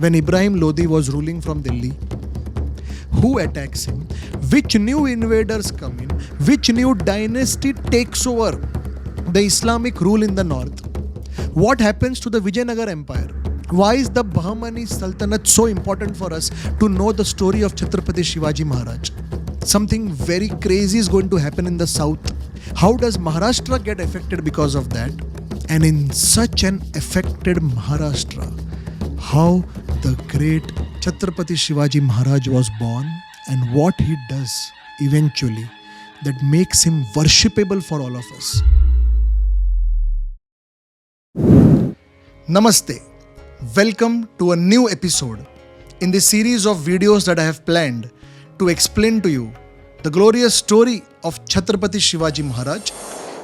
when Ibrahim Lodi was ruling from Delhi? Who attacks him? Which new invaders come in? Which new dynasty takes over the Islamic rule in the north? What happens to the Vijayanagar Empire? Why is the Bahmani Sultanate so important for us to know the story of Chhatrapati Shivaji Maharaj? Something very crazy is going to happen in the south. How does Maharashtra get affected because of that? And in such an affected Maharashtra, how the great Chhatrapati Shivaji Maharaj was born and what he does eventually that makes him worshipable for all of us. Namaste. Welcome to a new episode in the series of videos that I have planned to explain to you the glorious story of Chhatrapati Shivaji Maharaj.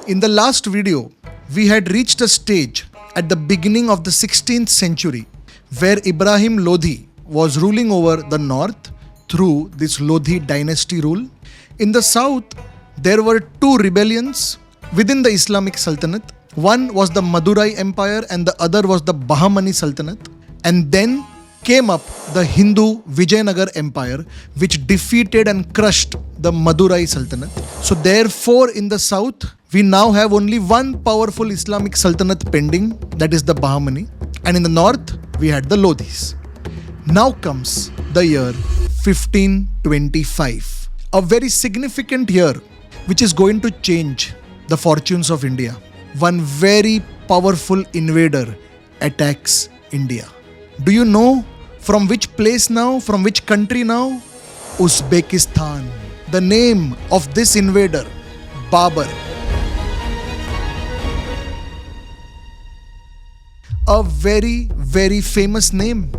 In the last video, we had reached a stage at the beginning of the 16th century where Ibrahim Lodi was ruling over the north through this Lodi dynasty rule. In the south, there were two rebellions within the Islamic Sultanate. One was the Madurai Empire and the other was the Bahmani Sultanate. And then came up the Hindu Vijayanagar Empire, which defeated and crushed the Madurai Sultanate. So therefore, in the south, we now have only one powerful Islamic Sultanate pending, that is the Bahmani. And in the north, we had the Lodis. Now comes the year 1525, a very significant year which is going to change the fortunes of India. One very powerful invader attacks India. Do you know from which place now? From which country now? Uzbekistan. The name of this invader, Babur. A very, very famous name.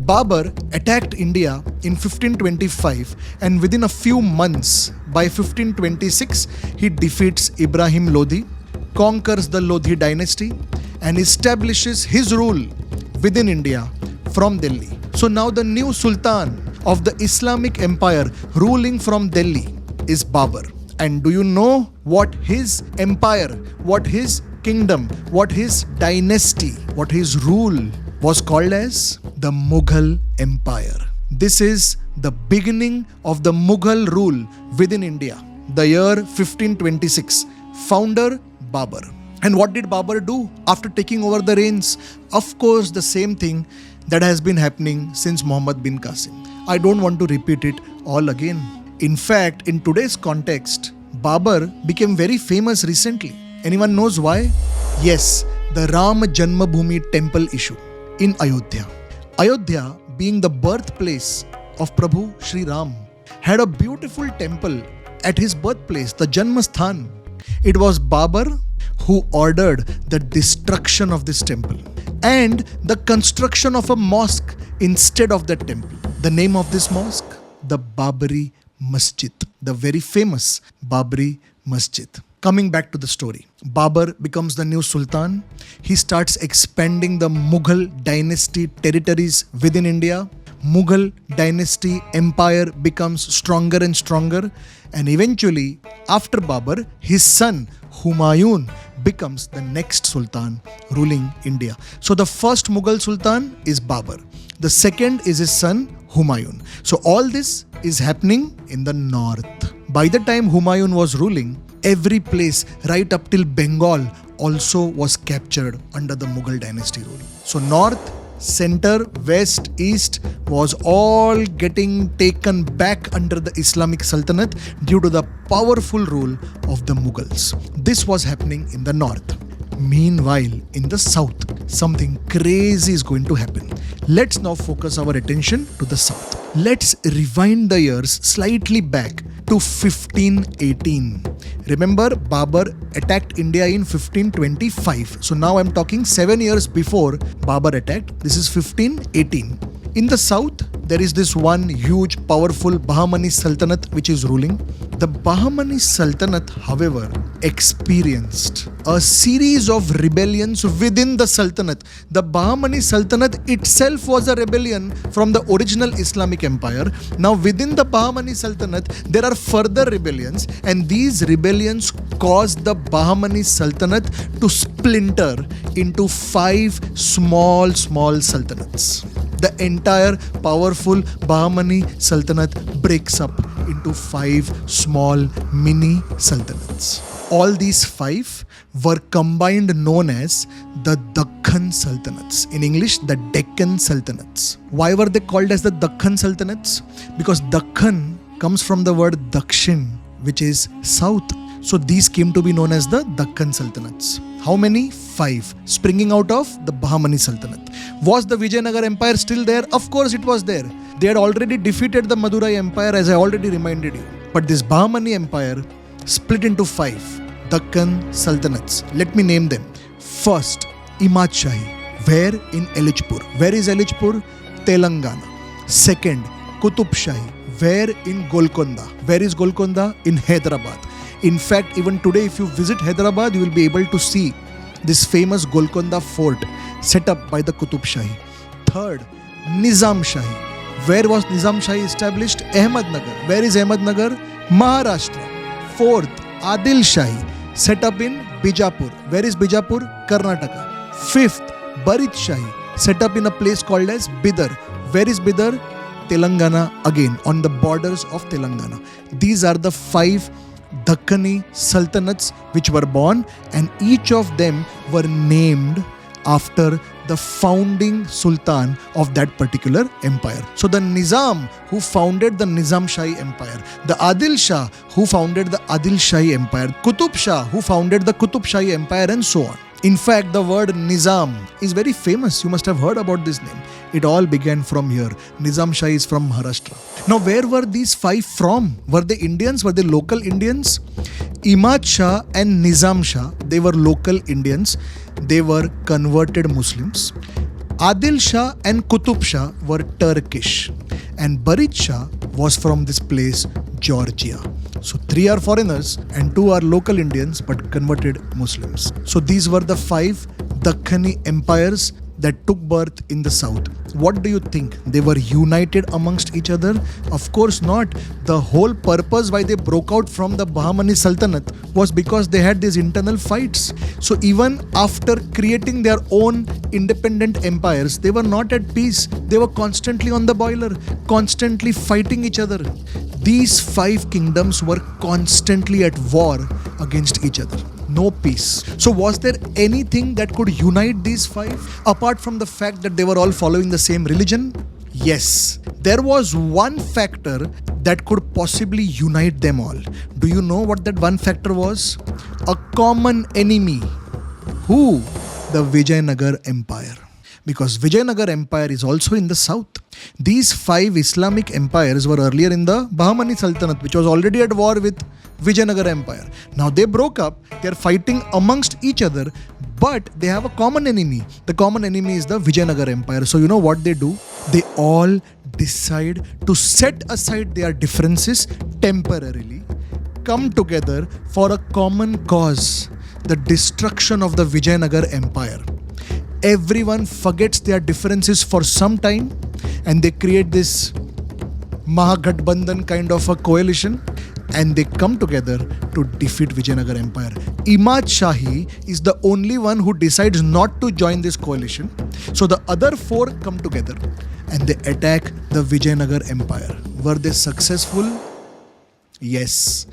Babur attacked India in 1525 and within a few months, by 1526, he defeats Ibrahim Lodi, conquers the Lodi dynasty and establishes his rule within India from Delhi. So now the new Sultan of the Islamic Empire ruling from Delhi is Babur. And do you know what his empire, what his kingdom, what his dynasty, what his rule was called as? The Mughal Empire. This is the beginning of the Mughal rule within India. The year 1526. Founder Babur. And what did Babur do after taking over the reins? Of course, the same thing that has been happening since Muhammad bin Qasim. I don't want to repeat it all again. In fact, in today's context, Babur became very famous recently. Anyone knows why? Yes, the Ram Janmabhoomi temple issue in Ayodhya. Ayodhya, being the birthplace of Prabhu Shri Ram, had a beautiful temple at his birthplace, the Janmasthan. It was Babur who ordered the destruction of this temple and the construction of a mosque instead of that temple. The name of this mosque? The Babri Masjid, the very famous Babri Masjid. Coming back to the story, Babur becomes the new Sultan. He starts expanding the Mughal dynasty territories within India. Mughal dynasty empire becomes stronger and stronger. And eventually, after Babur, his son Humayun becomes the next Sultan ruling India. So the first Mughal Sultan is Babur. The second is his son Humayun. So all this is happening in the north. By the time Humayun was ruling, every place right up till Bengal also was captured under the Mughal dynasty rule. So north, center, west, east was all getting taken back under the Islamic Sultanate due to the powerful rule of the Mughals. This was happening in the north. Meanwhile, in the south, something crazy is going to happen. Let's now focus our attention to the south. Let's rewind the years slightly back to 1518. Remember, Babur attacked India in 1525. So now I'm talking 7 years before Babur attacked. This is 1518. In the south, there is this one huge, powerful Bahmani Sultanate which is ruling. The Bahmani Sultanate, however, experienced a series of rebellions within the Sultanate. The Bahmani Sultanate itself was a rebellion from the original Islamic Empire. Now, within the Bahmani Sultanate, there are further rebellions, and these rebellions caused the Bahmani Sultanate to splinter into 5 small sultanates. The entire powerful Bahmani Sultanate breaks up into 5 small mini sultanates. All these 5 were combined known as the Deccan Sultanates. In English, the Deccan Sultanates. Why were they called as the Deccan Sultanates? Because Deccan comes from the word Dakshin, which is south. So these came to be known as the Deccan Sultanates. How many? 5. Springing out of the Bahmani Sultanate. Was the Vijayanagar Empire still there? Of course it was there. They had already defeated the Madurai Empire, as I already reminded you. But this Bahmani Empire split into 5 Deccan Sultanates. Let me name them. First, Imad Shahi. Where? In Elichpur. Where is Elichpur? Telangana. Second, Qutub Shahi. Where? In Golconda. Where is Golconda? In Hyderabad. In fact, even today, if you visit Hyderabad, you will be able to see this famous Golconda fort set up by the Qutub Shahi. Third, Nizam Shahi. Where was Nizam Shahi established? Ahmednagar. Where is Ahmednagar? Maharashtra. Fourth, Adil Shahi, set up in Bijapur. Where is Bijapur? Karnataka. Fifth, Bharat Shahi, set up in a place called as Bidar. Where is Bidar? Telangana again, on the borders of Telangana. These are the 5 Deccani Sultanates which were born, and each of them were named after the founding sultan of that particular empire. So the Nizam who founded the Nizam Shahi Empire, the Adil Shah who founded the Adil Shahi Empire, Qutub Shah who founded the Qutub Shahi Empire, and so on. In fact, the word Nizam is very famous. You must have heard about this name. It all began from here. Nizam Shahi is from Maharashtra. Now, where were these 5 from? Were they Indians? Were they local Indians? Imad Shah and Nizam Shah, they were local Indians. They were converted Muslims. Adil Shah and Qutub Shah were Turkish. And Bharat Shah was from this place, Georgia. So 3 are foreigners and 2 are local Indians but converted Muslims. So these were the 5 Deccani empires that took birth in the south. What do you think? They were united amongst each other? Of course not. The whole purpose why they broke out from the Bahmani Sultanate was because they had these internal fights. So even after creating their own independent empires, they were not at peace. They were constantly on the boiler, constantly fighting each other. These 5 kingdoms were constantly at war against each other. No peace. So was there anything that could unite these 5 apart from the fact that they were all following the same religion? Yes, there was one factor that could possibly unite them all. Do you know what that one factor was? A common enemy. Who? The Vijayanagar Empire. Because Vijayanagar Empire is also in the south. These 5 Islamic empires were earlier in the Bahmani Sultanate, which was already at war with Vijayanagar Empire. Now they broke up, they are fighting amongst each other, but they have a common enemy. The common enemy is the Vijayanagar Empire. So you know what they do? They all decide to set aside their differences temporarily, come together for a common cause, the destruction of the Vijayanagar Empire. Everyone forgets their differences for some time and they create this Mahagathbandhan kind of a coalition, and they come together to defeat Vijayanagar Empire. Imad Shahi is the only one who decides not to join this coalition. So the other 4 come together and they attack the Vijayanagar Empire. Were they successful? Yes.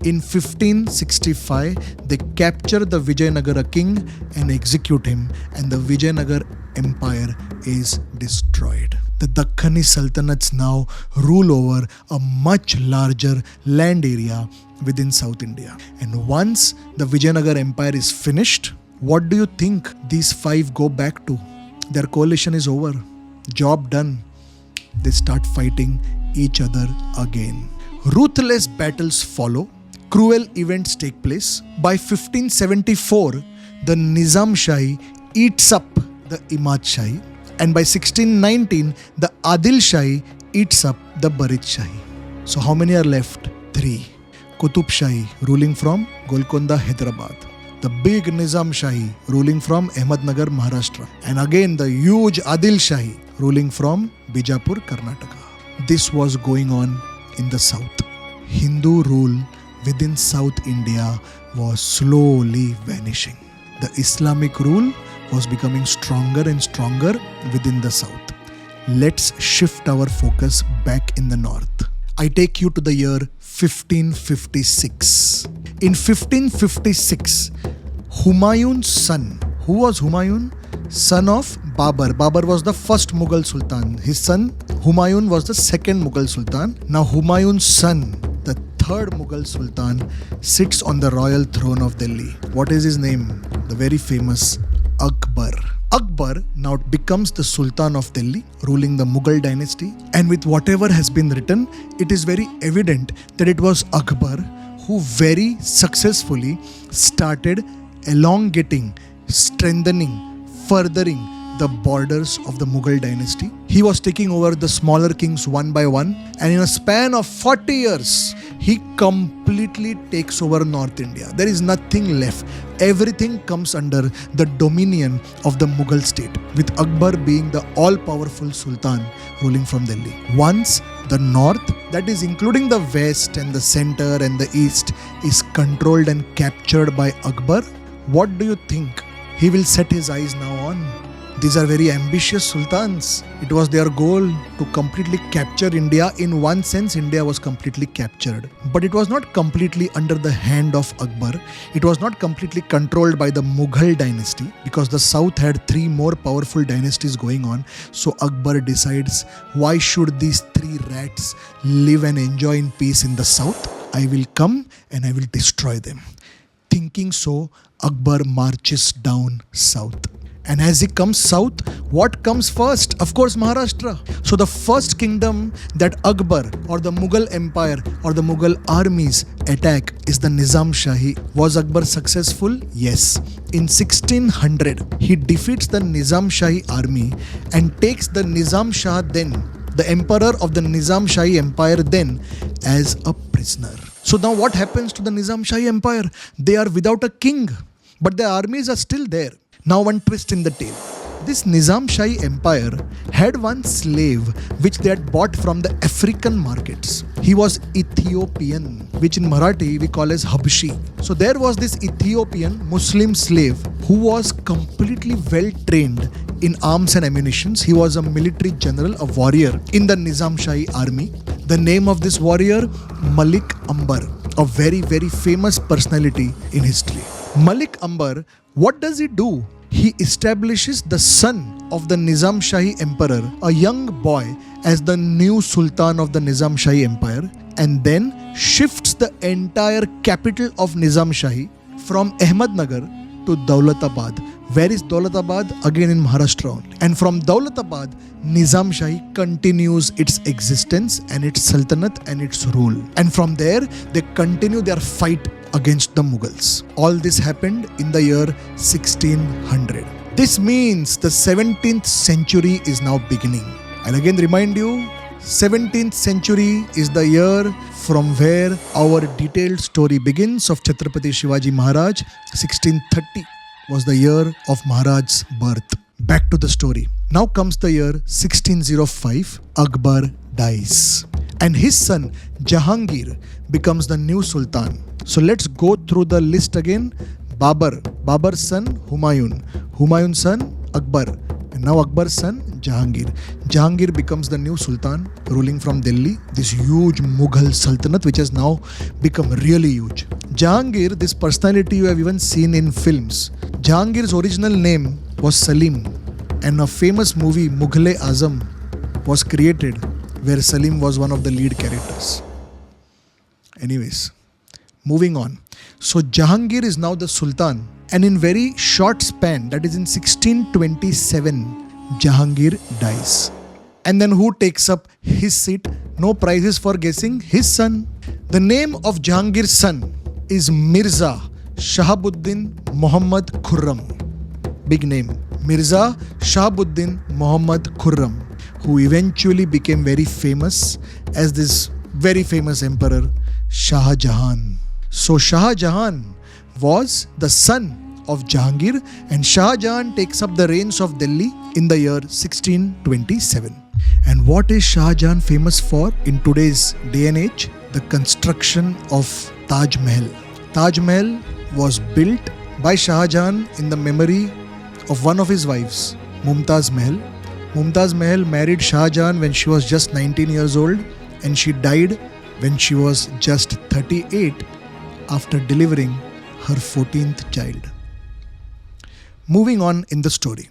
In 1565, they capture the Vijayanagara king and execute him, and the Vijayanagar Empire is destroyed. The Deccani Sultanates now rule over a much larger land area within South India. And once the Vijayanagar Empire is finished, what do you think these 5 go back to? Their coalition is over. Job done. They start fighting each other again. Ruthless battles follow. Cruel events take place. By 1574, the Nizam Shahi eats up the Imad Shahi. And by 1619, the Adil Shahi eats up the Bharat Shahi. So how many are left? 3. Qutub Shahi ruling from Golconda, Hyderabad. The big Nizam Shahi ruling from Ahmednagar, Maharashtra. And again the huge Adil Shahi ruling from Bijapur, Karnataka. This was going on in the south. Hindu rule within South India was slowly vanishing. The Islamic rule was becoming stronger and stronger within the south. let's shift our focus back in the north. I take you to the year 1556. In 1556, Humayun's son, who was Humayun? Son of Babur. Babur was the first Mughal Sultan. His son Humayun was the second Mughal Sultan. Now Humayun's son, the third Mughal Sultan, sits on the royal throne of Delhi. What is his name? The very famous Akbar. Akbar now becomes the Sultan of Delhi, ruling the Mughal dynasty. And with whatever has been written, it is very evident that it was Akbar who very successfully started elongating, strengthening, furthering the borders of the Mughal dynasty. He was taking over the smaller kings one by one, and in a span of 40 years, he completely takes over North India. There is nothing left. Everything comes under the dominion of the Mughal state, with Akbar being the all-powerful Sultan ruling from Delhi. Once the north, that is including the west and the center and the east, is controlled and captured by Akbar, what do you think he will set his eyes now on? These are very ambitious sultans. It was their goal to completely capture India. In one sense, India was completely captured. But it was not completely under the hand of Akbar. It was not completely controlled by the Mughal dynasty, because the south had three more powerful dynasties going on. So Akbar decides, why should these three rats live and enjoy in peace in the south? I will come and I will destroy them. Thinking so, Akbar marches down south. And as he comes south, what comes first? Of course, Maharashtra. So the first kingdom that Akbar or the Mughal Empire or the Mughal armies attack is the Nizam Shahi. Was Akbar successful? Yes. In 1600, he defeats the Nizam Shahi army and takes the Nizam Shah then, the emperor of the Nizam Shahi empire then, as a prisoner. So now what happens to the Nizam Shahi empire? They are without a king, but their armies are still there. Now one twist in the tale. This Nizam Shahi empire had one slave which they had bought from the African markets. He was Ethiopian, which in Marathi we call as Habshi. So there was this Ethiopian Muslim slave who was completely well trained in arms and ammunitions. He was a military general, a warrior in the Nizam Shahi army. The name of this warrior, Malik Ambar, a very, very famous personality in history. Malik Ambar, what does he do? He establishes the son of the Nizam Shahi emperor, a young boy, as the new sultan of the Nizam Shahi empire, and then shifts the entire capital of Nizam Shahi from Ahmednagar to Daulatabad. Where is Daulatabad? Again in Maharashtra only. And from Daulatabad, Nizam Shahi continues its existence and its sultanate and its rule. And from there, they continue their fight against the Mughals. All this happened in the year 1600. This means the 17th century is now beginning. I'll again remind you, 17th century is the year from where our detailed story begins of Chhatrapati Shivaji Maharaj. 1630 was the year of Maharaj's birth. Back to the story. Now comes the year 1605. Akbar dies, and his son Jahangir becomes the new sultan. So let's go through the list again. Babur, Babur's son Humayun, Humayun's son Akbar, and now Akbar's son Jahangir. Jahangir becomes the new sultan ruling from Delhi, this huge Mughal Sultanate which has now become really huge. Jahangir, this personality you have even seen in films. Jahangir's original name was Salim, and a famous movie Mughal-e-Azam was created where Salim was one of the lead characters. Anyways, moving on. So Jahangir is now the Sultan, and in very short span, that is in 1627, Jahangir dies. And then who takes up his seat? No prizes for guessing. His son. The name of Jahangir's son is Mirza Shahabuddin Muhammad Khurram. Big name. Mirza Shahabuddin Muhammad Khurram, who eventually became very famous as this very famous emperor Shah Jahan. So Shah Jahan was the son of Jahangir, and Shah Jahan takes up the reins of Delhi in the year 1627. And what is Shah Jahan famous for in today's day and age? The construction of Taj Mahal. Taj Mahal was built by Shah Jahan in the memory of one of his wives, Mumtaz Mahal, Mumtaz Mahal married Shah Jahan when she was just 19 years old, and she died when she was just 38 after delivering her 14th child. Moving on in the story.